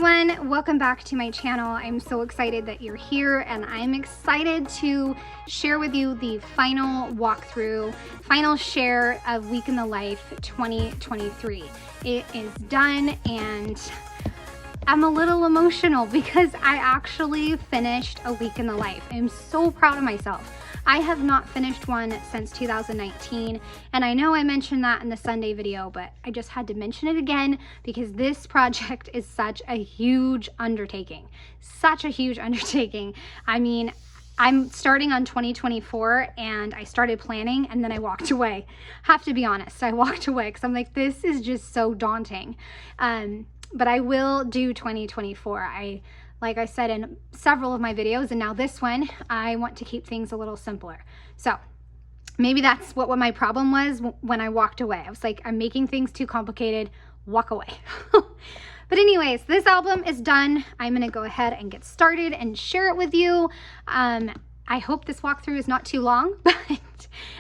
everyone, welcome back to my channel. I'm so excited that you're here, and I'm excited to share with you the final walkthrough, final share of Week in the Life 2023. It is done, and I'm a little emotional because I actually finished a Week in the Life. I'm so proud of myself. I have not finished one since 2019, and I know I mentioned that in the Sunday video, but I just had to mention it again because this project is such a huge undertaking. Such a huge undertaking. I mean, I'm starting on 2024 and I started planning and then I walked away. Have to be honest, I walked away because I'm like, this is just so daunting. But I will do 2024. Like I said in several of my videos, and now this one, I want to keep things a little simpler. So maybe that's what my problem was when I walked away. I was like, I'm making things too complicated, walk away. But anyways, this album is done. I'm gonna go ahead and get started and share it with you. I hope this walkthrough is not too long, but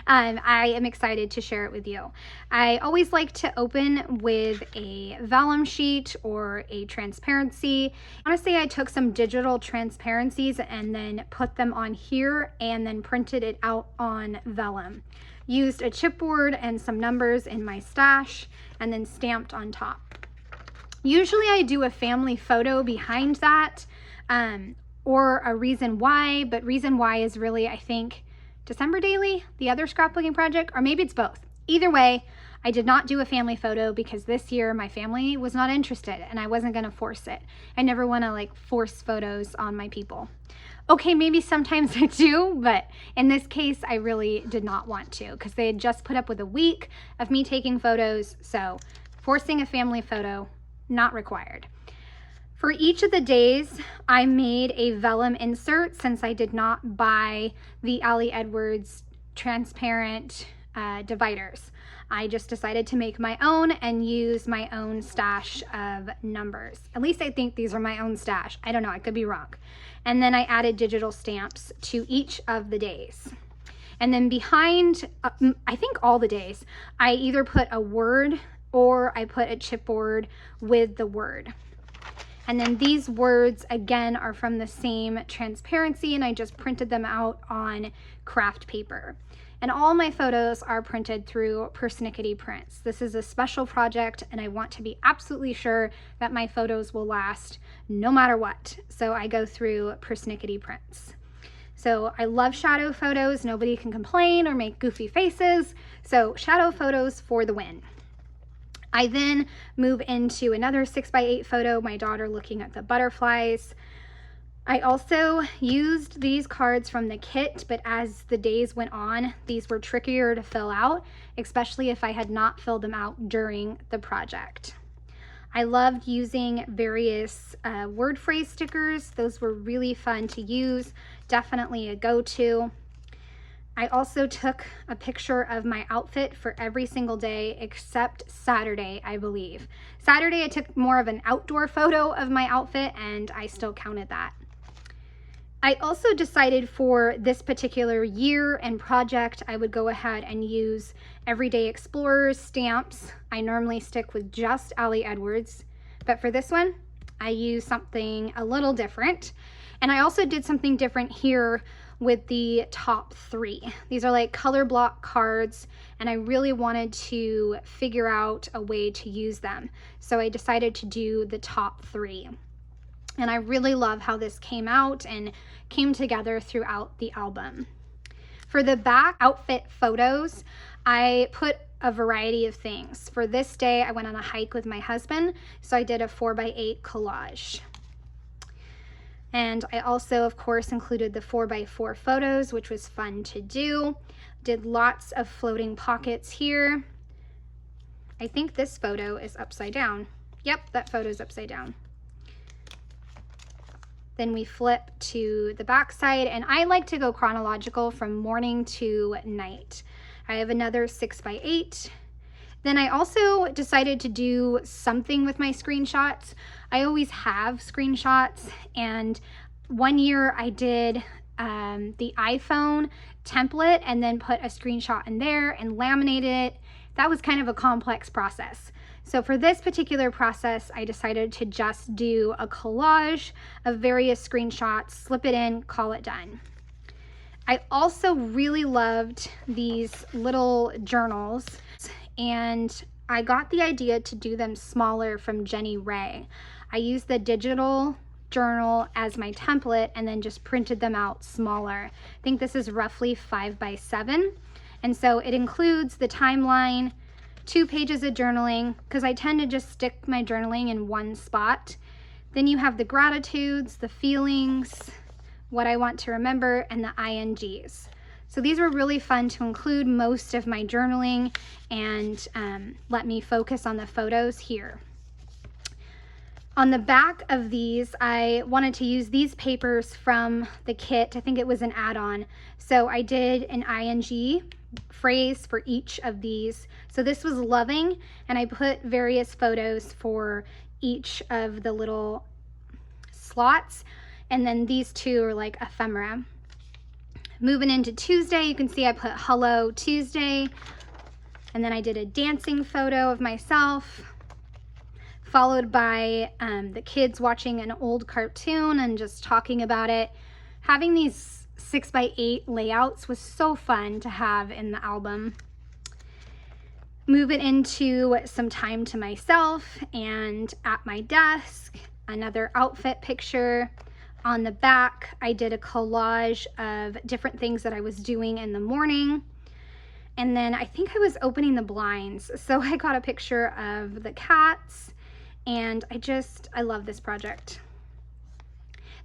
I am excited to share it with you. I always like to open with a vellum sheet or a transparency. Honestly, I took some digital transparencies and then put them on here and then printed it out on vellum. Used a chipboard and some numbers in my stash and then stamped on top. Usually I do a family photo behind that, or a reason why, but reason why is really, I think, December Daily, the other scrapbooking project, or maybe it's both. Either way, I did not do a family photo because this year my family was not interested and I wasn't gonna force it. I never wanna like force photos on my people. Okay, maybe sometimes I do, but in this case, I really did not want to because they had just put up with a week of me taking photos, so forcing a family photo, not required. For each of the days, I made a vellum insert since I did not buy the Ali Edwards transparent dividers. I just decided to make my own and use my own stash of numbers. At least I think these are my own stash. I don't know, I could be wrong. And then I added digital stamps to each of the days. And then behind, I think all the days, I either put a word or I put a chipboard with the word. And then these words, again, are from the same transparency, and I just printed them out on craft paper. And all my photos are printed through Persnickety Prints. This is a special project, and I want to be absolutely sure that my photos will last no matter what. So I go through Persnickety Prints. So I love shadow photos. Nobody can complain or make goofy faces. So shadow photos for the win. I then move into another 6x8 photo, my daughter looking at the butterflies. I also used these cards from the kit, but as the days went on, these were trickier to fill out, especially if I had not filled them out during the project. I loved using various word phrase stickers. Those were really fun to use, definitely a go-to. I also took a picture of my outfit for every single day except Saturday, I believe. Saturday I took more of an outdoor photo of my outfit and I still counted that. I also decided for this particular year and project I would go ahead and use Everyday Explorers stamps. I normally stick with just Ali Edwards, but for this one I used something a little different. And I also did something different here with the top three. These are like color block cards, and I really wanted to figure out a way to use them. So I decided to do the top three. And I really love how this came out and came together throughout the album. For the back outfit photos, I put a variety of things. For this day, I went on a hike with my husband, so I did a 4x8 collage. And I also, of course, included the 4x4 photos, which was fun to do. Did lots of floating pockets here. I think this photo is upside down. Yep, that photo is upside down. Then we flip to the back side, and I like to go chronological from morning to night. I have another 6x8. Then I also decided to do something with my screenshots. I always have screenshots, and one year I did the iPhone template and then put a screenshot in there and laminated it, that was kind of a complex process. So for this particular process, I decided to just do a collage of various screenshots, slip it in, call it done. I also really loved these little journals, and I got the idea to do them smaller from Jenny Ray. I used the digital journal as my template and then just printed them out smaller. I think this is roughly 5 by 7. And so it includes the timeline, 2 pages of journaling, because I tend to just stick my journaling in one spot. Then you have the gratitudes, the feelings, what I want to remember, and the INGs. So these were really fun to include most of my journaling and let me focus on the photos here. On the back of these, I wanted to use these papers from the kit. I think it was an add-on. So I did an ING phrase for each of these. So this was loving, and I put various photos for each of the little slots. And then these 2 are like ephemera. Moving into Tuesday, you can see I put hello Tuesday. And then I did a dancing photo of myself, followed by the kids watching an old cartoon and just talking about it. Having these 6 by 8 layouts was so fun to have in the album. Move it into some time to myself and at my desk, another outfit picture. On the back, I did a collage of different things that I was doing in the morning. And then I think I was opening the blinds. So I got a picture of the cats, and I love this project.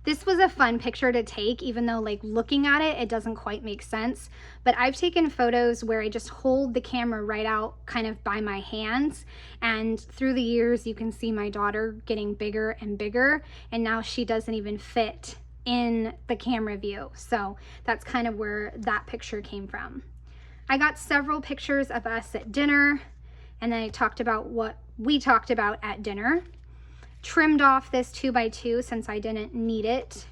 This was a fun picture to take, even though like looking at it, it doesn't quite make sense. But I've taken photos where I just hold the camera right out kind of by my hands. And through the years, you can see my daughter getting bigger and bigger. And now she doesn't even fit in the camera view. So that's kind of where that picture came from. I got several pictures of us at dinner. And then I talked about what we talked about at dinner. Trimmed off this 2 by 2 since I didn't need it.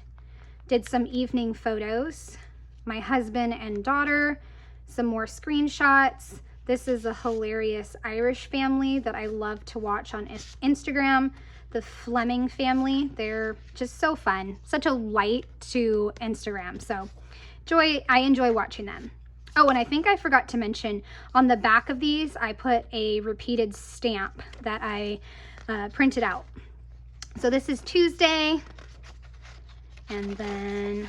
Did some evening photos. My husband and daughter, some more screenshots. This is a hilarious Irish family that I love to watch on Instagram. The Fleming family. They're just so fun. Such a light to Instagram. So I enjoy watching them. Oh, and I think I forgot to mention on the back of these, I put a repeated stamp that I printed out. So this is Tuesday, and then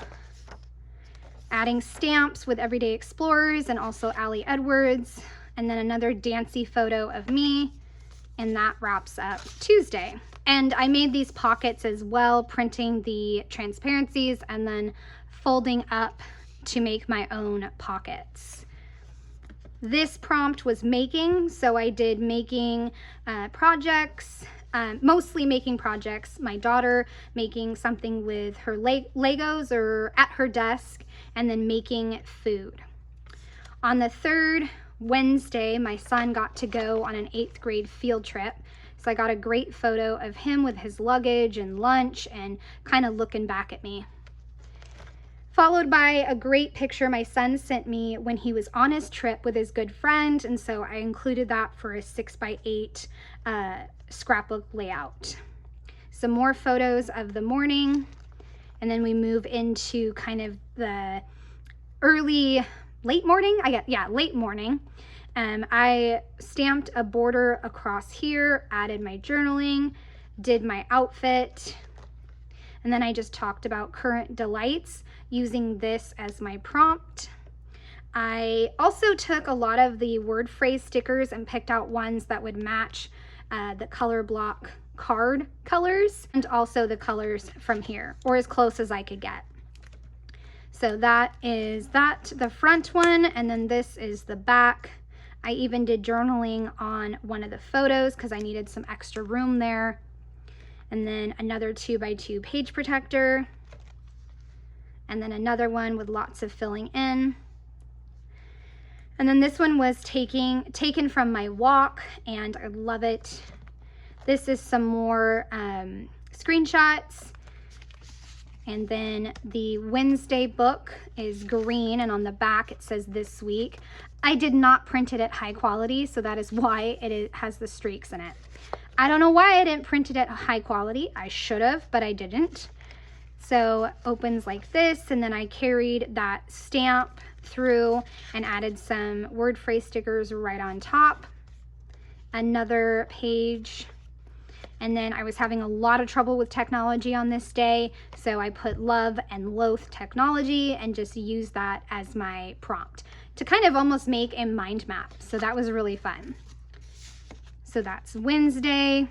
adding stamps with Everyday Explorers and also Allie Edwards, and then another dancy photo of me, and that wraps up Tuesday. And I made these pockets as well, printing the transparencies and then folding up to make my own pockets. This prompt was making, so I did making projects. Mostly making projects. My daughter making something with her Legos or at her desk, and then making food. On the 3rd Wednesday, my son got to go on an 8th grade field trip. So I got a great photo of him with his luggage and lunch and kind of looking back at me. Followed by a great picture my son sent me when he was on his trip with his good friend, and so I included that for a 6 by 8 scrapbook layout. Some more photos of the morning, and then we move into kind of the late morning. Late morning. I stamped a border across here, added my journaling, did my outfit, and then I just talked about current delights using this as my prompt. I also took a lot of the word phrase stickers and picked out ones that would match the color block card colors and also the colors from here, or as close as I could get. So that is the front one, and then this is the back. I even did journaling on one of the photos because I needed some extra room there. And then another 2 by 2 page protector. And then another one with lots of filling in. And then this one was taken from my walk, and I love it. This is some more screenshots. And then the Wednesday book is green, and on the back it says this week. I did not print it at high quality, so that is why it has the streaks in it. I don't know why I didn't print it at high quality. I should have, but I didn't. So opens like this, and then I carried that stamp through and added some word phrase stickers right on top. Another page. And then I was having a lot of trouble with technology on this day, so I put love and loath technology and just used that as my prompt to kind of almost make a mind map. So that was really fun. So that's Wednesday.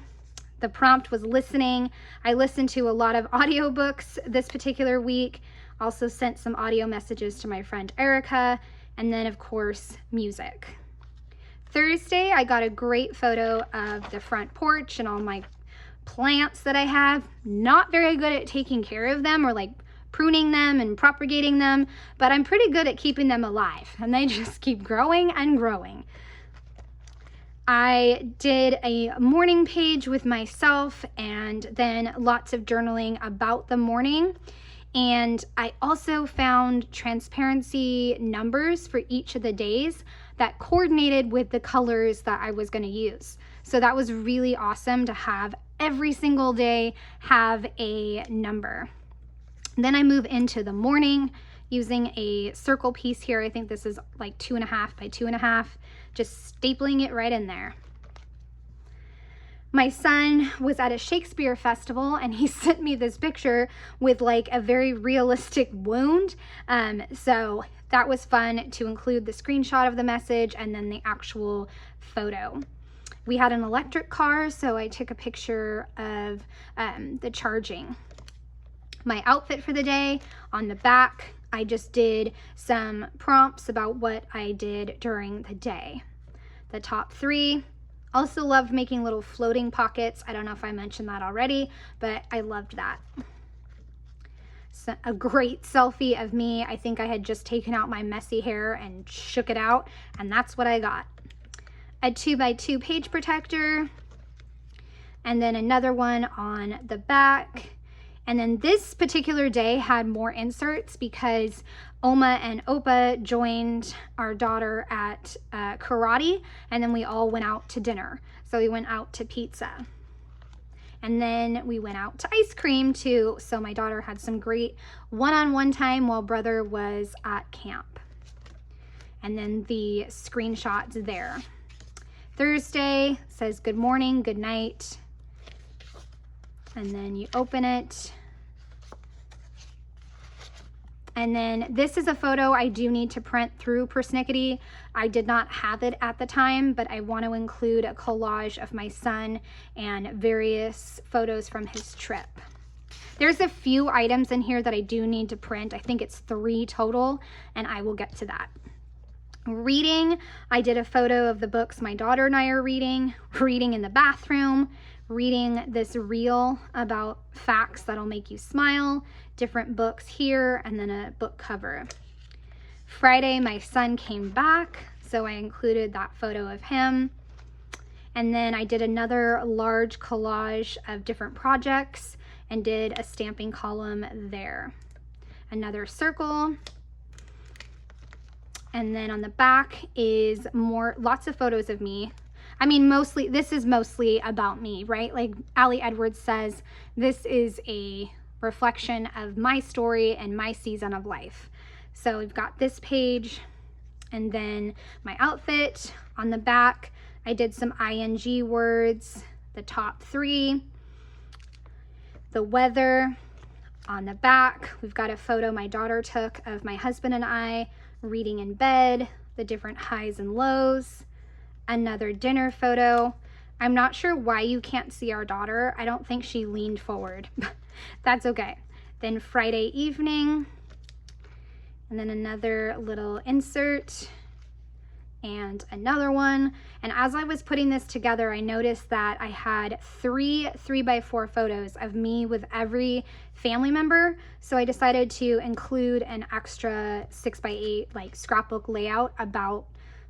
The prompt was listening. I listened to a lot of audiobooks this particular week. Also sent some audio messages to my friend Erica, and then of course music. Thursday, I got a great photo of the front porch and all my plants that I have. Not very good at taking care of them or like pruning them and propagating them, but I'm pretty good at keeping them alive, and they just keep growing and growing. I did a morning page with myself and then lots of journaling about the morning. And I also found transparency numbers for each of the days that coordinated with the colors that I was going to use. So that was really awesome to have every single day have a number. Then I move into the morning using a circle piece here. I think this is like 2.5 by 2.5, just stapling it right in there. My son was at a Shakespeare festival, and he sent me this picture with like a very realistic wound. So that was fun to include the screenshot of the message and then the actual photo. We had an electric car, so I took a picture of the charging. My outfit for the day, on the back, I just did some prompts about what I did during the day. The top 3. Also loved making little floating pockets. I don't know if I mentioned that already, but I loved that. So a great selfie of me. I think I had just taken out my messy hair and shook it out, and that's what I got. A 2x2 page protector, and then another one on the back. And then this particular day had more inserts because Oma and Opa joined our daughter at karate, and then we all went out to dinner. So we went out to pizza. And then we went out to ice cream too. So my daughter had some great one-on-one time while brother was at camp. And then the screenshots there. Thursday says good morning, good night. And then you open it. And then this is a photo I do need to print through Persnickety. I did not have it at the time, but I want to include a collage of my son and various photos from his trip. There's a few items in here that I do need to print. I think it's 3 total, and I will get to that. Reading, I did a photo of the books my daughter and I are reading in the bathroom, reading this reel about facts that'll make you smile, different books here, and then a book cover. Friday, my son came back, so I included that photo of him. And then I did another large collage of different projects and did a stamping column there. Another circle. And then on the back is lots of photos of me. I mean, this is mostly about me, right? Like Allie Edwards says, this is a reflection of my story and my season of life. So we've got this page, and then my outfit on the back. I did some ing words, the top 3, the weather. On the back, we've got a photo my daughter took of my husband and I reading in bed, the different highs and lows. Another dinner photo. I'm not sure why you can't see our daughter. I don't think she leaned forward. That's okay. Then Friday evening, and then another little insert and another one. And as I was putting this together, I noticed that I had 3 3x4 photos of me with every family member. So I decided to include an extra 6x8 like scrapbook layout about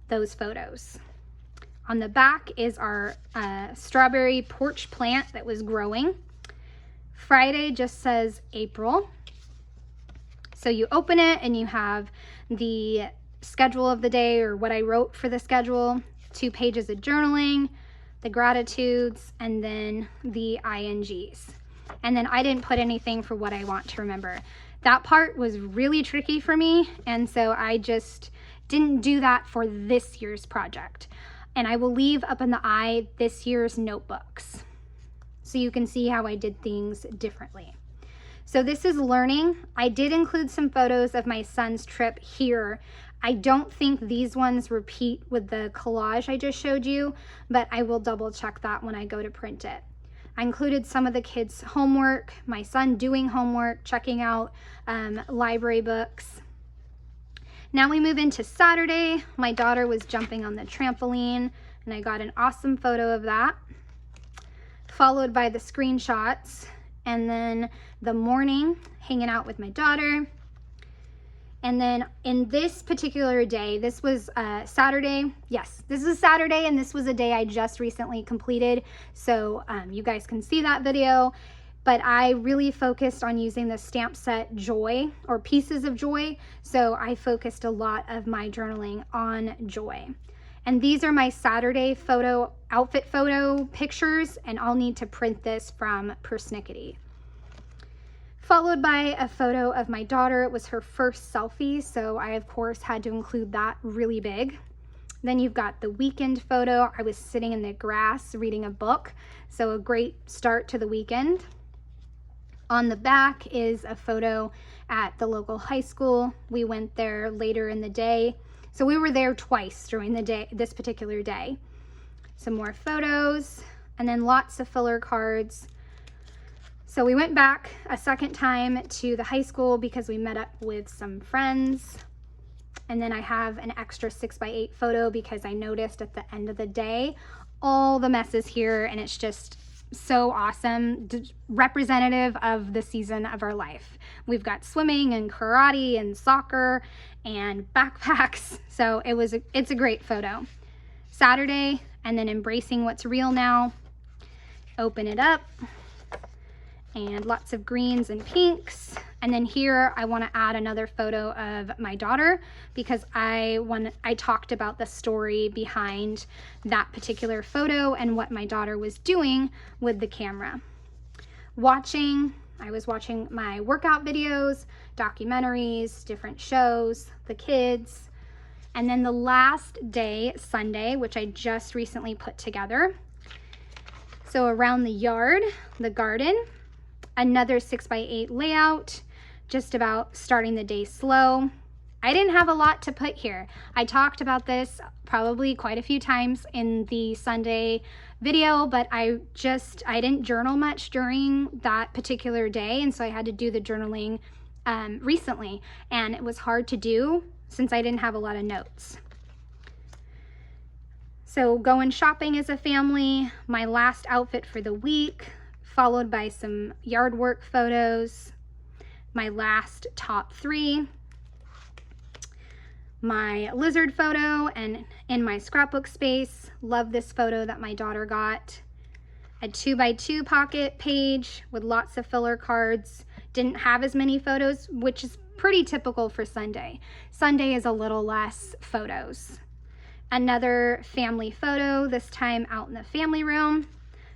those photos. On the back is our strawberry porch plant that was growing. Friday just says April. So you open it and you have the schedule of the day, or what I wrote for the schedule, 2 pages of journaling, the gratitudes, and then the INGs. And then I didn't put anything for what I want to remember. That part was really tricky for me, and so I just didn't do that for this year's project. And I will leave up in the eye this year's notebooks, so you can see how I did things differently. So this is learning. I did include some photos of my son's trip here. I don't think these ones repeat with the collage I just showed you, but I will double check that when I go to print it. I included some of the kids' homework, my son doing homework, checking out library books. Now we move into Saturday. My daughter was jumping on the trampoline, and I got an awesome photo of that, followed by the screenshots, and then the morning hanging out with my daughter. And then in this particular day, this was Saturday. Yes, this is Saturday, and this was a day I just recently completed. So you guys can see that video, but I really focused on using the stamp set Joy, or Pieces of Joy. So I focused a lot of my journaling on joy. And these are my Saturday photo, outfit photo pictures, and I'll need to print this from Persnickety. Followed by a photo of my daughter. It was her first selfie, so I of course had to include that really big. Then you've got the weekend photo. I was sitting in the grass reading a book, so a great start to the weekend. On the back is a photo at the local high school. We went there later in the day, so we were there twice during the day, this particular day. Some more photos, and then lots of filler cards. So we went back a second time to the high school because we met up with some friends. And then I have an extra 6x8 photo because I noticed at the end of the day, all the messes here, and it's just so awesome, representative of the season of our life. We've got swimming and karate and soccer and backpacks. So it's a great photo. Saturday, and then embracing what's real now. Open it up. And lots of greens and pinks. And then here I want to add another photo of my daughter because I talked about the story behind that particular photo and what my daughter was doing with the camera. I was watching my workout videos, documentaries, different shows, the kids. And then the last day, Sunday, which I just recently put together. So around the yard, the garden, another 6x8 layout, just about starting the day slow. I didn't have a lot to put here. I talked about this probably quite a few times in the Sunday video, but I didn't journal much during that particular day, and so I had to do the journaling recently, and it was hard to do since I didn't have a lot of notes. So going shopping as a family, my last outfit for the week, followed by some yard work photos, my last top 3, my lizard photo, and in my scrapbook space, love this photo that my daughter got, a 2x2 pocket page with lots of filler cards. Didn't have as many photos, which is pretty typical for Sunday. Sunday is a little less photos. Another family photo, this time out in the family room,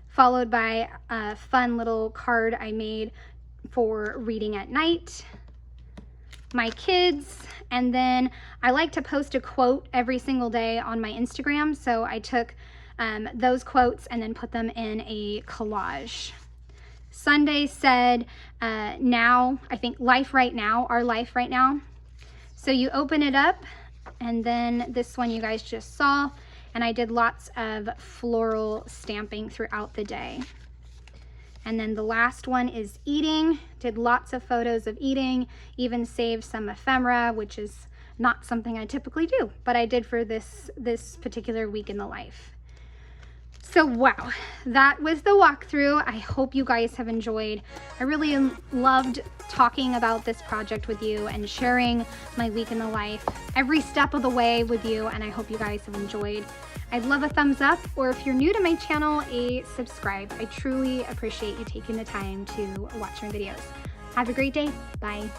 followed by a fun little card I made for reading at night, my kids, and then I like to post a quote every single day on my Instagram, so I took those quotes and then put them in a collage. Sunday said, now, I think life right now, our life right now. So you open it up, and then this one you guys just saw, and I did lots of floral stamping throughout the day. And then the last one is eating. Did lots of photos of eating, even saved some ephemera, which is not something I typically do, but I did for this particular week in the life. So wow, that was the walkthrough. I hope you guys have enjoyed. I really loved talking about this project with you and sharing my week in the life every step of the way with you, and I hope you guys have enjoyed. I'd love a thumbs up, or if you're new to my channel, a subscribe. I truly appreciate you taking the time to watch my videos. Have a great day. Bye.